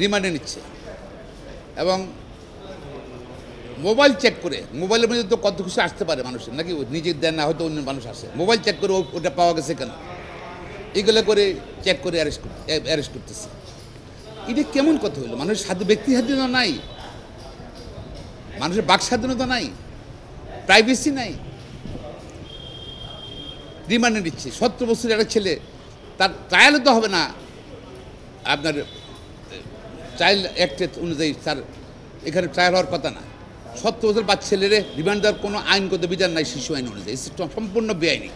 রিমান্ডে নিচ্ছে এবং মোবাইল চেক করে, মোবাইলের মধ্যে তো কত কিছু আসতে পারে মানুষের, নাকি নিজের দেন না, হয়তো অন্য মানুষ আসে, মোবাইল চেক করে ওটা পাওয়া গেছে কেন, এগুলো করে চেক করে অ্যারেস্ট করতেছে। এটা কেমন কথা হলো? মানুষের ব্যক্তি স্বাধীনতা নাই, মানুষের বাক স্বাধীনতা নাই, প্রাইভেসি নাই, রিমান্ডে নিচ্ছে। 17 বছরের একটা ছেলে, তার ট্রায়ালও তো হবে না, আপনার চাইল্ড অ্যাক্টের অনুযায়ী তার এখানে ট্রায়াল হওয়ার কথা না। 17 বছর বাচ্চা ছেলেরে রিমান্ড দেওয়ার কোনো আইনগত বিধান নাই শিশু আইন অনুযায়ী, সম্পূর্ণ বেআইনি।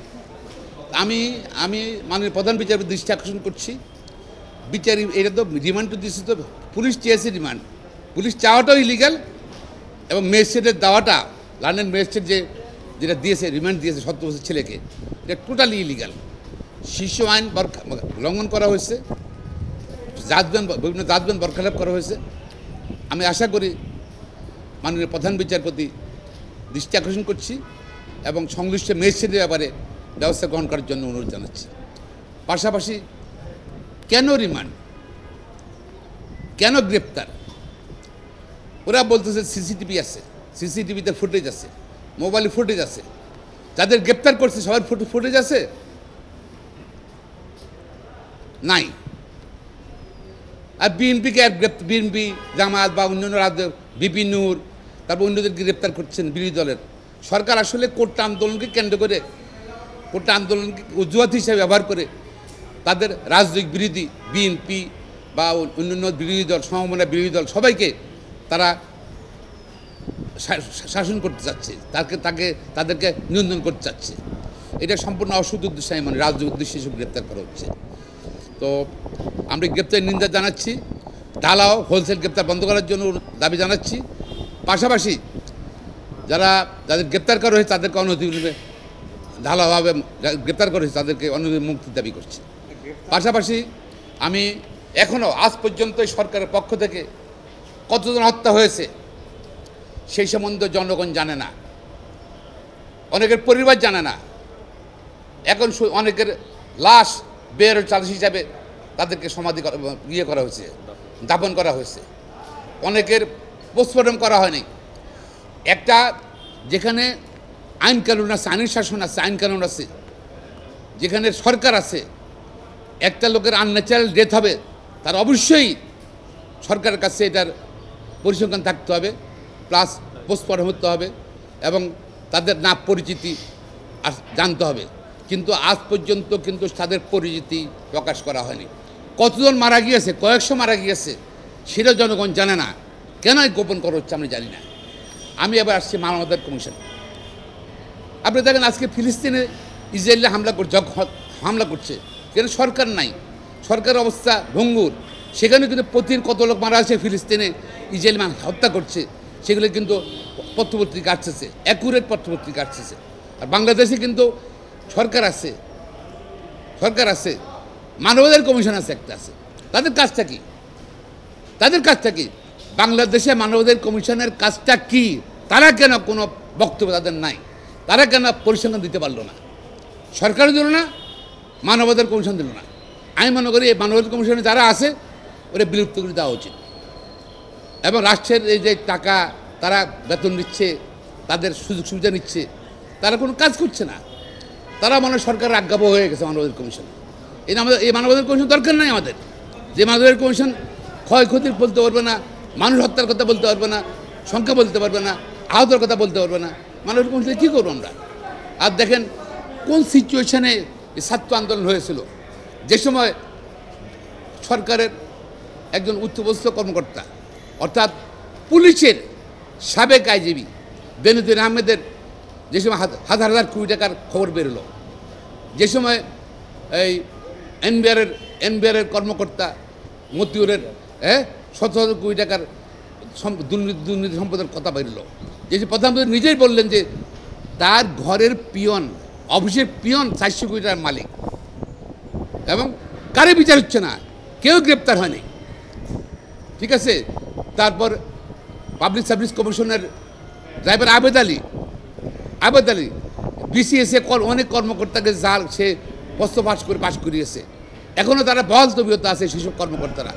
আমি মাননীয় প্রধান বিচারপতি দৃষ্টি আকর্ষণ করছি, বিচারী এটা তো রিমান্ড তো দিচ্ছে, তো পুলিশ চেয়েছে রিমান্ড, পুলিশ চাওয়াটাও ইলিগাল এবং ম্যাজিস্ট্রেটের দেওয়াটা, লন্ডন ম্যাজিস্ট্রেট যেটা দিয়েছে, রিমান্ড দিয়েছে 17 বছর ছেলেকে, এটা টোটালি ইলিগাল। শিশু আইন লঙ্ঘন করা হয়েছে, বিভিন্ন জাজমেন্ট বরখালাপ করা হয়েছে। আমি আশা করি মাননীয় প্রধান বিচারপতি দৃষ্টি আকর্ষণ করছি এবং সংশ্লিষ্ট ম্যাজিস্ট্রেটের ব্যাপারে ব্যবস্থা গ্রহণ করার জন্য অনুরোধ জানাচ্ছি। পাশাপাশি কেন রিমান্ড, কেন গ্রেপ্তার? ওরা বলতেছে সিসিটিভি আছে, সিসিটিভিতে ফুটেজ আছে, মোবাইলে ফুটেজ আছে, যাদের গ্রেপ্তার করছে সবার ফুটেজ আছে নাই। আর বিএনপিকে বিএনপি, জামায়াত বা অন্যান্য রাজ্য, বিপি নূর, তারপর অন্যদেরকে গ্রেপ্তার করছেন বিরোধী দলের। সরকার আসলে কোটা আন্দোলনকে কেন্দ্র করে, কোটা আন্দোলনকে অজুহাত হিসেবে ব্যবহার করে তাদের রাজনৈতিক বিরোধী বিএনপি বা অন্যান্য বিরোধী দল, সমমনা বিরোধী দল সবাইকে তারা শাসন করতে চাচ্ছে, তাদেরকে নিয়ন্ত্রণ করতে চাচ্ছে। এটা সম্পূর্ণ অসৎ উদ্দেশ্যে, মানে রাজনৈতিক উদ্দেশ্যে সব গ্রেপ্তার করা হচ্ছে। তো আমরা গ্রেপ্তারের নিন্দা জানাচ্ছি, ঢালাও হোলসেল গ্রেপ্তার বন্ধ করার জন্য দাবি জানাচ্ছি। পাশাপাশি যাদের গ্রেপ্তার করা হয়েছে তাদেরকে অনধিকারভাবে ঢালাওভাবে গ্রেপ্তার করা হয়েছে তাদেরকে অনধিকার মুক্তির দাবি করছি। পাশাপাশি আমি এখনও আজ পর্যন্ত সরকারের পক্ষ থেকে কতজন হত্যা হয়েছে সেই সম্বন্ধে জনগণ জানে না, অনেকের পরিবার জানে না। এখন অনেকের লাশ বের চার্জ হিসাবে তাদেরকে সমাধি করা হয়েছে, দাফন করা হয়েছে, অনেকের পোস্টমর্টম করা হয়নি। একটা যেখানে আইন কানুন আছে, আইনের শাসন আছে, আইন কানুন আছে, যেখানে সরকার আছে, একটা লোকের আনন্যাচারাল ডেথ হবে তার অবশ্যই সরকারের কাছে এটার পরিসংখ্যান থাকতে হবে, প্লাস পোস্টমর্টম হতে হবে এবং তাদের নাম পরিচিতি জানতে হবে। কিন্তু আজ পর্যন্ত কিন্তু তাদের পরিচিতি প্রকাশ করা হয়নি। কতজন মারা গিয়েছে, কয়েকশো মারা গিয়েছে, সেটা জনগণ জানে না। কেন গোপন করা হচ্ছে আমি জানি না। আমি এবার আসছি মানবাধিকার কমিশন। আপনি দেখেন আজকে ফিলিস্তিনে ইসরায়েলে হামলা করছে, কেন সরকার নাই, সরকারের অবস্থা ভঙ্গুর। সেখানে কিন্তু প্রতিদিন কত লোক মারা আছে ফিলিস্তিনে, ইসরায়েল হত্যা করছে, সেগুলো কিন্তু পত্রপত্রিকা আসতেছে, অ্যাকুরেট পত্রপত্রিকা আসতেছে। আর বাংলাদেশে কিন্তু সরকার আছে, মানবাধিকার কমিশন আছে, একটা আছে। তাদের কাজটা কি? বাংলাদেশে মানবাধিকার কমিশনের কাজটা কি? তারা কেন কোনো বক্তব্য তাদের নাই? তারা কেন পরিসংখ্যান দিতে পারলো না? সরকারও দিল না, মানবাধিকার কমিশন দিল না। আমি মনে করি এই মানবাধিকার কমিশনে যারা আছে ওরা বিলুপ্ত করে দেওয়া উচিত। এবং রাষ্ট্রের এই যে টাকা তারা বেতন নিচ্ছে, তাদের সুযোগ সুবিধা নিচ্ছে, তারা কোনো কাজ করছে না। তারা সরকারের আজ্ঞাবহ হয়ে গেছে মানবাধিকার কমিশন। এই মানবাধিকার কমিশন দরকার নাই আমাদের। যে মানবাধিকার কমিশন ক্ষয়ক্ষতির বলতে পারবে না, মানুষ হত্যার কথা বলতে পারবে না, সংখ্যা বলতে পারবে না, আহতের কথা বলতে পারবে না, মানবাধিকার কমিশনে কী করবো আমরা? আর দেখেন কোন সিচুয়েশানে ছাত্র আন্দোলন হয়েছিল, যে সময় সরকারের একজন উচ্চপদস্থ কর্মকর্তা, অর্থাৎ পুলিশের সাবেক আইজিবি বেনজির আহমেদের যে সময় হাজার হাজার কোটি টাকার খবর বেরোলো, যে সময় এই এনবিআরের কর্মকর্তা মতিউরের শত শত কোটি টাকার দুর্নীতি সম্পদের কথা বেরোলো, যে প্রধানমন্ত্রী নিজেই বললেন যে তার ঘরের পিয়ন, অফিসের পিয়ন 400 কোটি টাকার মালিক, এবং কারে বিচার হচ্ছে না, কেউ গ্রেপ্তার হয়নি। ঠিক আছে। তারপর পাবলিক সার্ভিস কমিশনের ড্রাইভার আবেদ আলী বিসিএসে অনেক কর্মকর্তাকে যার সে প্রশ্ন পাশ করিয়েছে, এখনও তারা বহাল তবিয়তা আছে সেসব কর্মকর্তারা,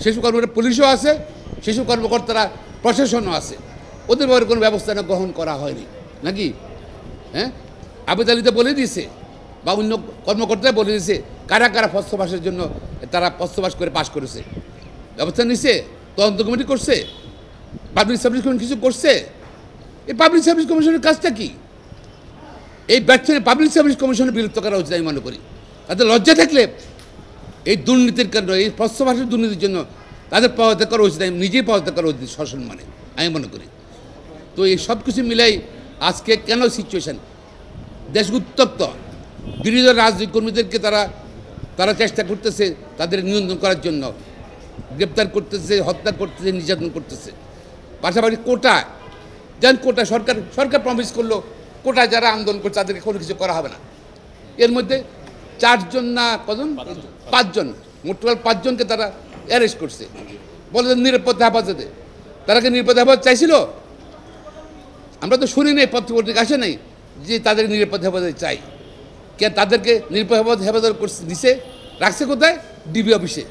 সেসব কর্মকর্তা পুলিশও আছে, সেসব কর্মকর্তারা প্রশাসনও আছে, ওদের ব্যাপারে কোনো ব্যবস্থা গ্রহণ করা হয়নি নাকি? হ্যাঁ, আবেদ আলীতে বলে দিয়েছে বা অন্য কর্মকর্তারা বলে দিয়েছে কারা কারা প্রশ্নবাসের জন্য তারা প্রশ্নবাস করে পাশ করেছে, ব্যবস্থা নিছে, তদন্ত কমিটি করছে, পাবলিক সার্ভিস কমিশন কিছু করছে। এই পাবলিক সার্ভিস কমিশনের কাজটা কি? এই ব্যর্থ পাবলিক সার্ভিস কমিশনের বিলুপ্ত করা উচিত আমি মনে করি। তাদের লজ্জা থাকলে এই দুর্নীতির কারণে, এই প্রশ্নবাসের দুর্নীতির জন্য তাদের পদত্যাগ করা উচিত, নিজেই পদত্যাগ করা উচিত শাসন মানে আমি মনে করি। তো এই সব কিছু মিলাই আজকে কেন সিচুয়েশান দেশ উত্তপ্ত, বিরোধী দল রাজনৈতিক কর্মীদেরকে তারা চেষ্টা করতেছে তাদের নিয়ন্ত্রণ করার জন্য, গ্রেপ্তার করতেছে, হত্যা করতেছে, নির্যাতন করতেছে। পাশাপাশি কোটা যেন কোটা সরকার প্রমিস করলো কোটা যারা আন্দোলন করছে তাদেরকে কোনো কিছু করা হবে না। এর মধ্যে 4 জন না কজন 5 জন, মোট 5 জনকে তারা অ্যারেস্ট করছে, বলে নিরাপদ হেফাজতে। তারা কি নিরাপদ হেফাজত চাইছিল? আমরা তো শুনি নাই, পত্রিকা আসে নাই যে তাদের নিরাপদ হেফাজত চাই। কে তাদেরকে নিরাপদ হেফাজত করছে দিছে, রাখছে কোথায়? ডিবি অফিসে।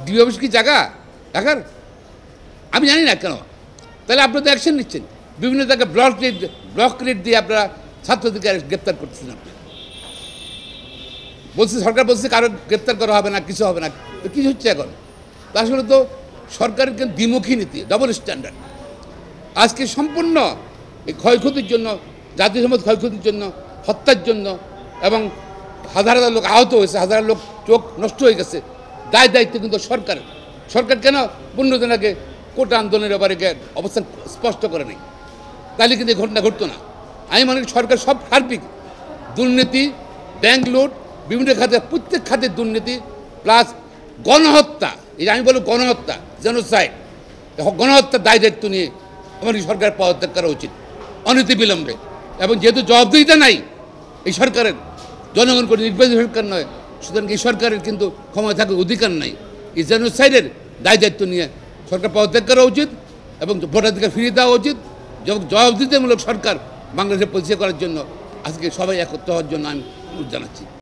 ডিবি অফিস কি জায়গা দেখার? আমি জানি না কেন। তাহলে আপনারা তো অ্যাকশন নিচ্ছেন, বিভিন্ন জায়গায় ব্লক রেট দিয়ে আপনারা ছাত্রদেরকে গ্রেপ্তার করতেছেন। আপনি বলছে, সরকার বলছে কারো গ্রেপ্তার করা হবে না, কিছু হবে না, তো কী হচ্ছে এখন? তা আসলে তো সরকারের কিন্তু দ্বিমুখী নীতি, ডবল স্ট্যান্ডার্ড। আজকে সম্পূর্ণ এই ক্ষয়ক্ষতির জন্য, জাতীয় সমাজ ক্ষয়ক্ষতির জন্য, হত্যার জন্য, এবং হাজার হাজার লোক আহত হয়েছে, হাজার লোক চোখ নষ্ট হয়ে গেছে, দায়িত্ব কিন্তু সরকারের। সরকার কেন 15 দিন আগে কোটা আন্দোলনের ব্যাপারে অবস্থান স্পষ্ট করে নেই? তাহলে কিন্তু এই ঘটনা ঘটতো না। আমি মনে করি সরকার সব সার্বিক দুর্নীতি, ব্যাংক লুট, বিভিন্ন খাতে, প্রত্যেক খাতের দুর্নীতি, প্লাস গণহত্যা, এই আমি বলব গণহত্যা, জেনোসাইড, গণহত্যার দায়িত্ব নিয়ে আমাদের সরকার পদত্যাগ করা উচিত অনতি বিলম্বে। এবং যেহেতু জবাবদিহিতা নাই এই সরকারের, জনগণ করে নির্বাচিত সরকার নয়, সুতরাং এই সরকারের কিন্তু ক্ষমতা থাকার অধিকার নাই। এই জেনোসাইডের দায়িত্ব নিয়ে সরকার পদত্যাগ করা উচিত এবং ভোটাধিকার ফিরিয়ে দেওয়া উচিত। জবাবদিহিতামূলক সরকার বাংলাদেশে পরিচয় করার জন্য আজকে সবাই একত্র হওয়ার জন্য আমি অনুরোধ জানাচ্ছি।